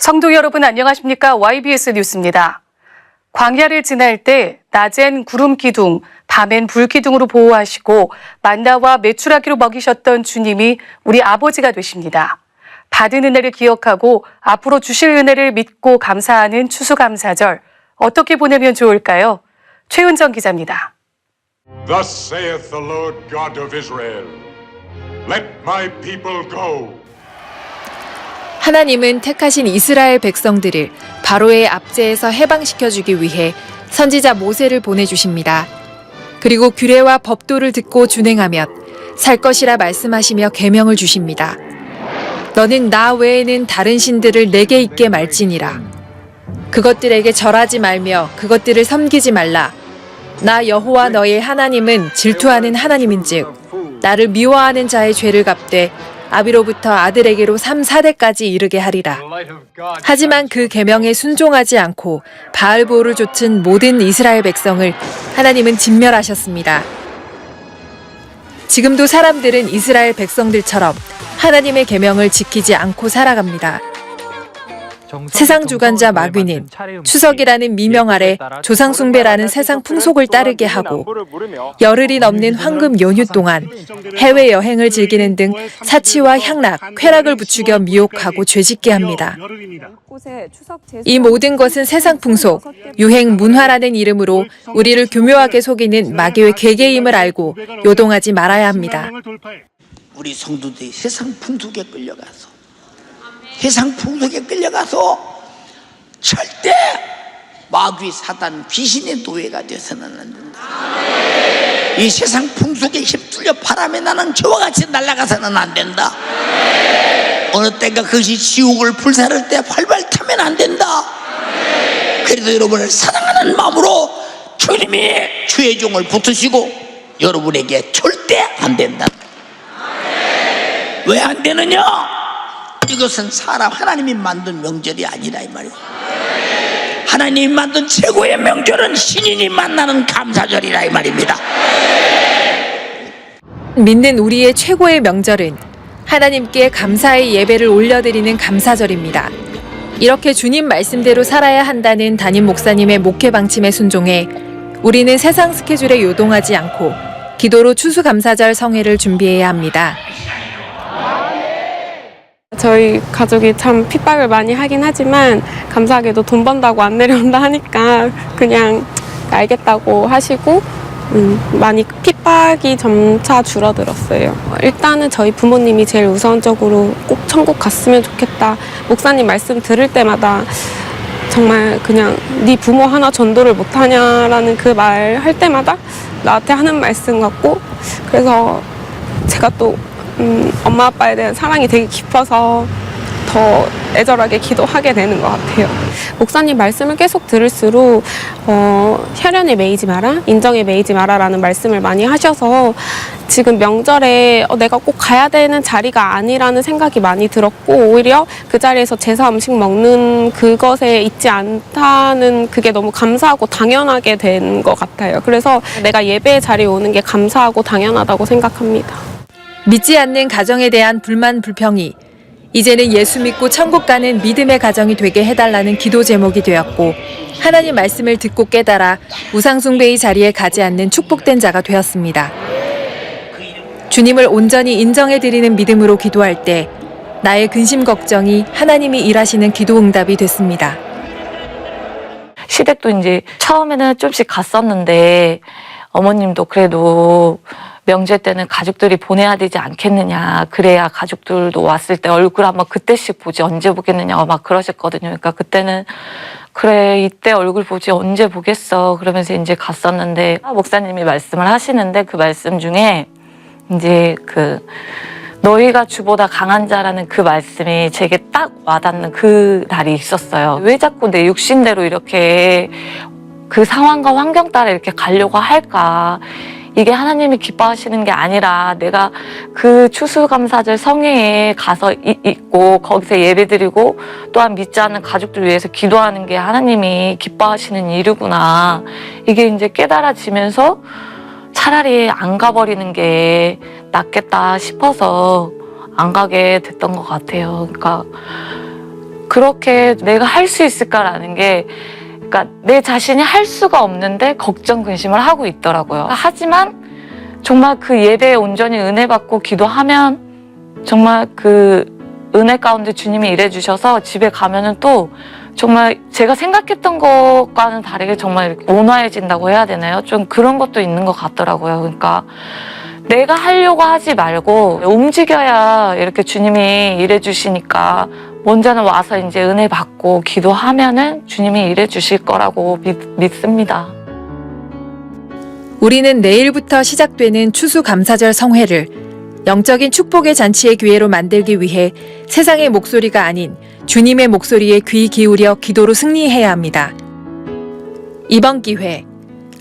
성도 여러분 안녕하십니까? YBS 뉴스입니다. 광야를 지날 때 낮엔 구름 기둥, 밤엔 불 기둥으로 보호하시고 만나와 메추라기로 먹이셨던 주님이 우리 아버지가 되십니다. 받은 은혜를 기억하고 앞으로 주실 은혜를 믿고 감사하는 추수감사절, 어떻게 보내면 좋을까요? 최은정 기자입니다. Thus saith the Lord God of Israel, Let my people go. 하나님은 택하신 이스라엘 백성들을 바로의 압제에서 해방시켜주기 위해 선지자 모세를 보내주십니다. 그리고 규례와 법도를 듣고 준행하면 살 것이라 말씀하시며 계명을 주십니다. 너는 나 외에는 다른 신들을 내게 있게 말지니라. 그것들에게 절하지 말며 그것들을 섬기지 말라. 나 여호와 너의 하나님은 질투하는 하나님인즉 나를 미워하는 자의 죄를 갚되 아비로부터 아들에게로 3-4대까지 이르게 하리라. 하지만 그 계명에 순종하지 않고 바알보를 좇은 모든 이스라엘 백성을 하나님은 진멸하셨습니다. 지금도 사람들은 이스라엘 백성들처럼 하나님의 계명을 지키지 않고 살아갑니다. 세상 주관자 마귀는 추석이라는 미명 아래 조상 숭배라는 세상 풍속을 따르게 하고 열흘이 넘는 황금 연휴 동안 해외 여행을 즐기는 등 사치와 향락, 쾌락을 부추겨 미혹하고 죄짓게 합니다. 이 모든 것은 세상 풍속, 유행, 문화라는 이름으로 우리를 교묘하게 속이는 마귀의 계계임을 알고 요동하지 말아야 합니다. 우리 성도들이 세상 풍속에 끌려가서 세상 풍속에 끌려가서 절대 마귀 사단 귀신의 노예가 되어서는 안 된다. 이 세상 풍속에 휩쓸려 바람에 나는 저와 같이 날아가서는 안 된다. 어느 때가 그것이 지옥을 불사를 때 활발 타면 안 된다. 그래도 여러분을 사랑하는 마음으로 주님이 주의 종을 붙으시고 여러분에게 절대 안 된다. 왜 안 되느냐? 이것은 하나님이 만든 명절이 아니라 이 말이에요. 하나님이 만든 최고의 명절은 신인이 만나는 감사절이라 이 말입니다. 믿는 우리의 최고의 명절은 하나님께 감사의 예배를 올려드리는 감사절입니다. 이렇게 주님 말씀대로 살아야 한다는 담임 목사님의 목회 방침에 순종해 우리는 세상 스케줄에 요동하지 않고 기도로 추수감사절 성회를 준비해야 합니다. 저희 가족이 참 핍박을 많이 하긴 하지만 감사하게도 돈 번다고 안 내려온다 하니까 그냥 알겠다고 하시고 많이 핍박이 점차 줄어들었어요. 일단은 저희 부모님이 제일 우선적으로 꼭 천국 갔으면 좋겠다. 목사님 말씀 들을 때마다 정말 그냥 네 부모 하나 전도를 못하냐라는 그 말 할 때마다 나한테 하는 말씀 같고, 그래서 제가 또 엄마 아빠에 대한 사랑이 되게 깊어서 더 애절하게 기도하게 되는 것 같아요. 목사님 말씀을 계속 들을수록 혈연에 매이지 마라, 인정에 매이지 마라라는 말씀을 많이 하셔서 지금 명절에 내가 꼭 가야 되는 자리가 아니라는 생각이 많이 들었고, 오히려 그 자리에서 제사 음식 먹는 그것에 있지 않다는 그게 너무 감사하고 당연하게 된 것 같아요. 그래서 내가 예배의 자리에 오는 게 감사하고 당연하다고 생각합니다. 믿지 않는 가정에 대한 불만 불평이 이제는 예수 믿고 천국 가는 믿음의 가정이 되게 해달라는 기도 제목이 되었고, 하나님 말씀을 듣고 깨달아 우상숭배의 자리에 가지 않는 축복된 자가 되었습니다. 주님을 온전히 인정해드리는 믿음으로 기도할 때 나의 근심 걱정이 하나님이 일하시는 기도 응답이 됐습니다. 시댁도 이제 처음에는 좀씩 갔었는데 어머님도 그래도 명절 때는 가족들이 보내야 되지 않겠느냐, 그래야 가족들도 왔을 때 얼굴 한번 그때씩 보지 언제 보겠느냐 막 그러셨거든요. 그러니까 그때는 그래 이때 얼굴 보지 언제 보겠어 그러면서 이제 갔었는데, 목사님이 말씀을 하시는데 그 말씀 중에 이제 너희가 주보다 강한 자라는 그 말씀이 제게 딱 와닿는 그 날이 있었어요. 왜 자꾸 내 육신대로 이렇게 그 상황과 환경 따라 이렇게 가려고 할까? 이게 하나님이 기뻐하시는 게 아니라 내가 그 추수감사절 성회에 가서 있고 거기서 예배드리고 또한 믿지 않는 가족들 위해서 기도하는 게 하나님이 기뻐하시는 일이구나. 이게 이제 깨달아지면서 차라리 안 가버리는 게 낫겠다 싶어서 안 가게 됐던 것 같아요. 그러니까 그렇게 내가 할 수 있을까라는 게, 그러니까 내 자신이 할 수가 없는데 걱정 근심을 하고 있더라고요. 하지만 정말 그 예배에 온전히 은혜 받고 기도하면 정말 그 은혜 가운데 주님이 일해 주셔서 집에 가면은 또 정말 제가 생각했던 것과는 다르게 정말 온화해진다고 해야 되나요? 좀 그런 것도 있는 것 같더라고요. 그러니까 내가 하려고 하지 말고 움직여야 이렇게 주님이 일해 주시니까 먼저는 와서 이제 은혜 받고 기도하면은 주님이 일해 주실 거라고 믿습니다. 우리는 내일부터 시작되는 추수감사절 성회를 영적인 축복의 잔치의 기회로 만들기 위해 세상의 목소리가 아닌 주님의 목소리에 귀 기울여 기도로 승리해야 합니다. 이번 기회,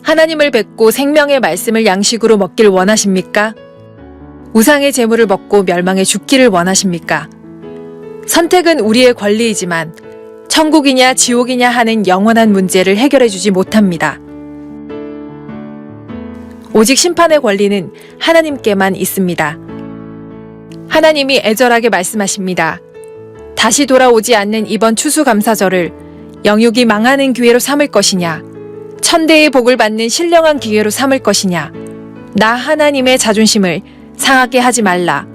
하나님을 뵙고 생명의 말씀을 양식으로 먹길 원하십니까? 우상의 재물을 먹고 멸망에 죽기를 원하십니까? 선택은 우리의 권리이지만 천국이냐 지옥이냐 하는 영원한 문제를 해결해주지 못합니다. 오직 심판의 권리는 하나님께만 있습니다. 하나님이 애절하게 말씀하십니다. 다시 돌아오지 않는 이번 추수감사절을 영육이 망하는 기회로 삼을 것이냐, 천대의 복을 받는 신령한 기회로 삼을 것이냐, 나 하나님의 자존심을 상하게 하지 말라.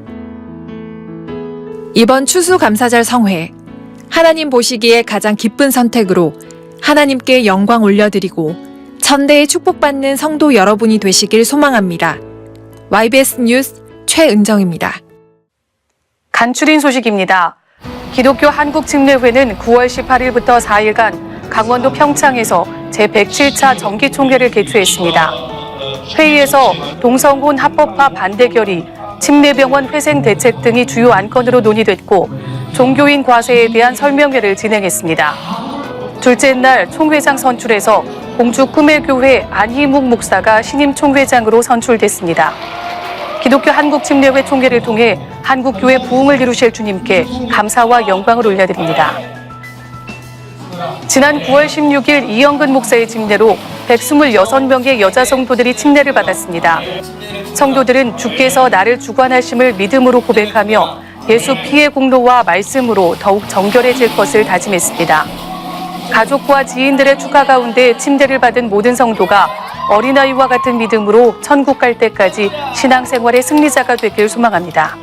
이번 추수감사절 성회, 하나님 보시기에 가장 기쁜 선택으로 하나님께 영광 올려드리고 천대의 축복받는 성도 여러분이 되시길 소망합니다. YBS 뉴스 최은정입니다. 간추린 소식입니다. 기독교 한국침례회는 9월 18일부터 4일간 강원도 평창에서 제107차 정기총회를 개최했습니다. 회의에서 동성혼 합법화 반대 결의, 침례병원 회생 대책 등이 주요 안건으로 논의됐고 종교인 과세에 대한 설명회를 진행했습니다. 둘째 날 총회장 선출에서 공주 꿈의교회 안희묵 목사가 신임 총회장으로 선출됐습니다. 기독교 한국침례회 총회를 통해 한국교회 부흥을 이루실 주님께 감사와 영광을 올려드립니다. 지난 9월 16일 이영근 목사의 침례로 126명의 여자 성도들이 침례를 받았습니다. 성도들은 주께서 나를 주관하심을 믿음으로 고백하며 예수 피의 공로와 말씀으로 더욱 정결해질 것을 다짐했습니다. 가족과 지인들의 축하 가운데 침례를 받은 모든 성도가 어린아이와 같은 믿음으로 천국 갈 때까지 신앙생활의 승리자가 되길 소망합니다.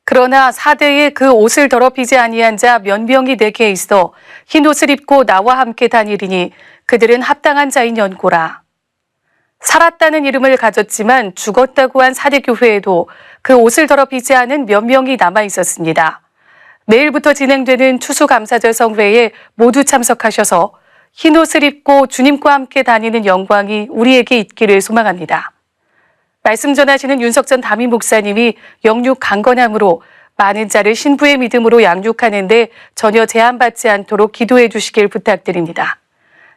그러나 사대에 그 옷을 더럽히지 아니한 자 몇 명이 내게 있어 흰 옷을 입고 나와 함께 다니리니 그들은 합당한 자인 연고라. 살았다는 이름을 가졌지만 죽었다고 한 사대교회에도 그 옷을 더럽히지 않은 몇 명이 남아 있었습니다. 내일부터 진행되는 추수감사절 성회에 모두 참석하셔서 흰 옷을 입고 주님과 함께 다니는 영광이 우리에게 있기를 소망합니다. 말씀 전하시는 윤석전 담임 목사님이 영육 강건함으로 많은 자를 신부의 믿음으로 양육하는 데 전혀 제한받지 않도록 기도해 주시길 부탁드립니다.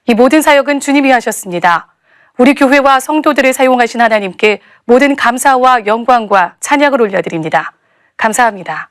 이 모든 사역은 주님이 하셨습니다. 우리 교회와 성도들을 사용하신 하나님께 모든 감사와 영광과 찬양을 올려드립니다. 감사합니다.